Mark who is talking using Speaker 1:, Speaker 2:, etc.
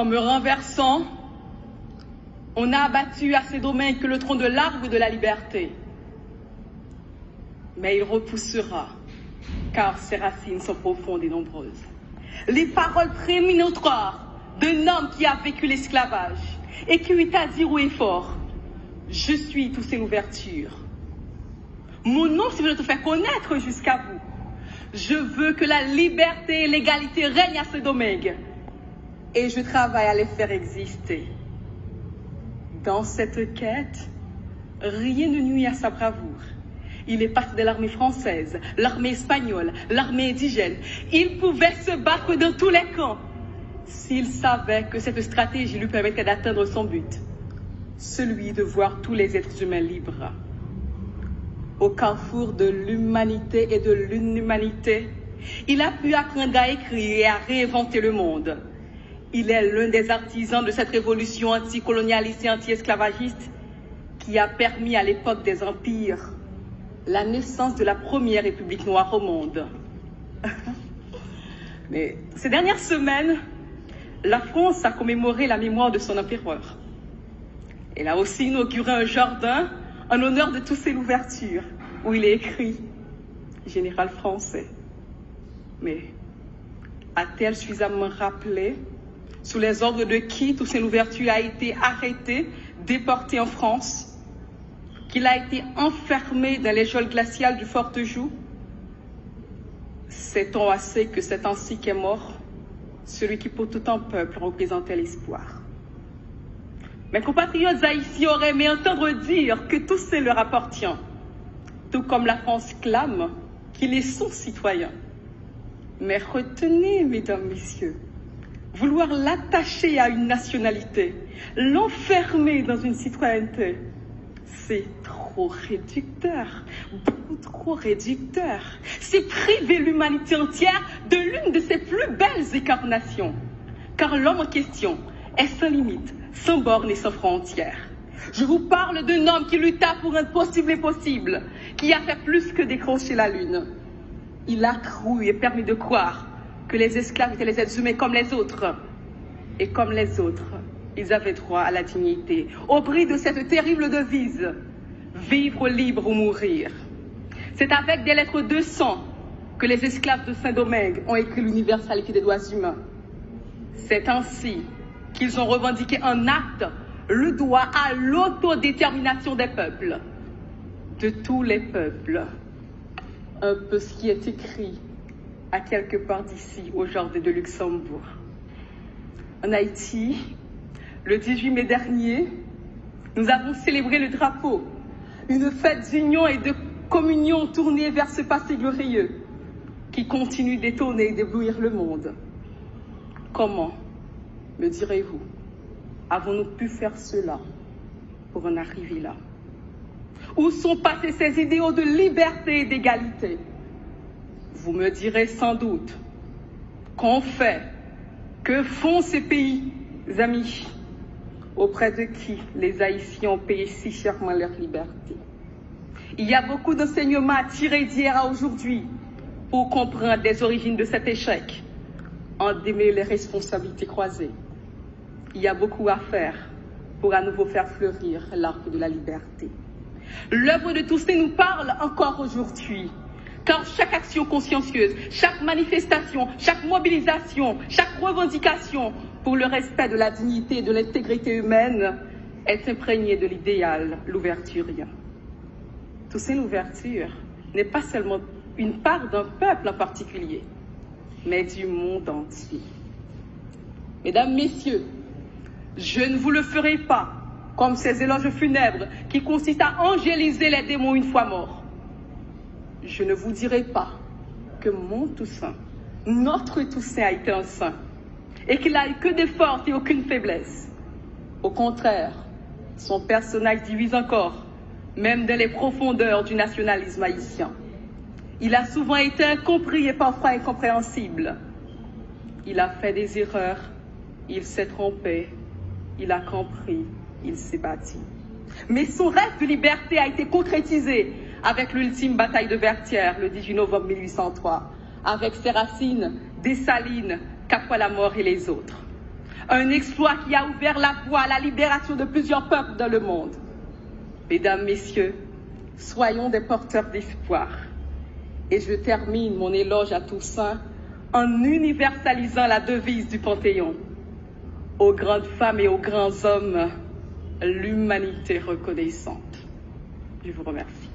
Speaker 1: En me renversant, on a abattu à ces domaines que le tronc de l'arbre de la liberté. Mais il repoussera, car ses racines sont profondes et nombreuses. Les paroles prémonitoires d'un homme qui a vécu l'esclavage et qui eut à dire haut et fort: je suis Toussaint Louverture. Mon nom, si je veux te faire connaître jusqu'à vous. Je veux que la liberté et l'égalité règnent à ce domaine. Et je travaille à les faire exister. Dans cette quête, rien ne nuit à sa bravoure. Il est parti de l'armée française, l'armée espagnole, l'armée indigène. Il pouvait se battre dans tous les camps s'il savait que cette stratégie lui permettrait d'atteindre son but, celui de voir tous les êtres humains libres. Au carrefour de l'humanité et de l'inhumanité, il a pu apprendre à écrire et à réinventer le monde. Il est l'un des artisans de cette révolution anticolonialiste et anti-esclavagiste qui a permis à l'époque des empires la naissance de la première république noire au monde. Mais ces dernières semaines, la France a commémoré la mémoire de son empereur. Elle a aussi inauguré un jardin en l'honneur de Toussaint Louverture, où il est écrit « Général français ». Mais a-t-elle suffisamment rappelé sous les ordres de qui Toussaint Louverture a été arrêté, déporté en France, qu'il a été enfermé dans les geôles glaciales du Fortejou? Sait-on assez que c'est ainsi qu'est mort celui qui pour tout un peuple représentait l'espoir? Mes compatriotes haïtiens auraient aimé entendre dire que Toussaint leur appartient, tout comme la France clame qu'il est son citoyen. Mais retenez, mesdames, messieurs, vouloir l'attacher à une nationalité, l'enfermer dans une citoyenneté, c'est trop réducteur, beaucoup trop réducteur. C'est priver l'humanité entière de l'une de ses plus belles incarnations. Car l'homme en question est sans limite, sans bornes et sans frontières. Je vous parle d'un homme qui lutta pour rendre possible l'impossible, qui a fait plus que décrocher la lune. Il a cru et permis de croire que les esclaves étaient les êtres humains comme les autres. Et comme les autres, ils avaient droit à la dignité, au prix de cette terrible devise: vivre libre ou mourir. C'est avec des lettres de sang que les esclaves de Saint-Domingue ont écrit l'universalité des droits humains. C'est ainsi qu'ils ont revendiqué en acte le droit à l'autodétermination des peuples, de tous les peuples. Un peu ce qui est écrit à quelque part d'ici, au jardin de Luxembourg. En Haïti, le 18 mai dernier, nous avons célébré le drapeau, une fête d'union et de communion tournée vers ce passé glorieux qui continue d'étonner et d'éblouir le monde. Comment, me direz-vous, avons-nous pu faire cela pour en arriver là? Où sont passés ces idéaux de liberté et d'égalité? Vous me direz sans doute qu'ont fait, que font ces pays amis, auprès de qui les Haïtiens ont payé si chèrement leur liberté. Il y a beaucoup d'enseignements à tirer d'hier à aujourd'hui pour comprendre les origines de cet échec, en démêler les responsabilités croisées. Il y a beaucoup à faire pour à nouveau faire fleurir l'arbre de la liberté. L'œuvre de Toussaint nous parle encore aujourd'hui, car chaque action consciencieuse, chaque manifestation, chaque mobilisation, chaque revendication pour le respect de la dignité et de l'intégrité humaine est imprégnée de l'idéal louverturien. Toussaint Louverture n'est pas seulement une part d'un peuple en particulier, mais du monde entier. Mesdames, Messieurs, je ne vous le ferai pas comme ces éloges funèbres qui consistent à angéliser les démons une fois morts. Je ne vous dirai pas que mon Toussaint, notre Toussaint, a été un saint et qu'il n'a eu que des forces et aucune faiblesse. Au contraire, son personnage divise encore, même dans les profondeurs du nationalisme haïtien. Il a souvent été incompris et parfois incompréhensible. Il a fait des erreurs, il s'est trompé, il a compris, il s'est battu. Mais son rêve de liberté a été concrétisé avec l'ultime bataille de Vertières le 18 novembre 1803, avec ses racines, Dessalines, Capois-la-Mort et les autres. Un exploit qui a ouvert la voie à la libération de plusieurs peuples dans le monde. Mesdames, Messieurs, soyons des porteurs d'espoir. Et je termine mon éloge à Toussaint en universalisant la devise du Panthéon. Aux grandes femmes et aux grands hommes, l'humanité reconnaissante. Je vous remercie.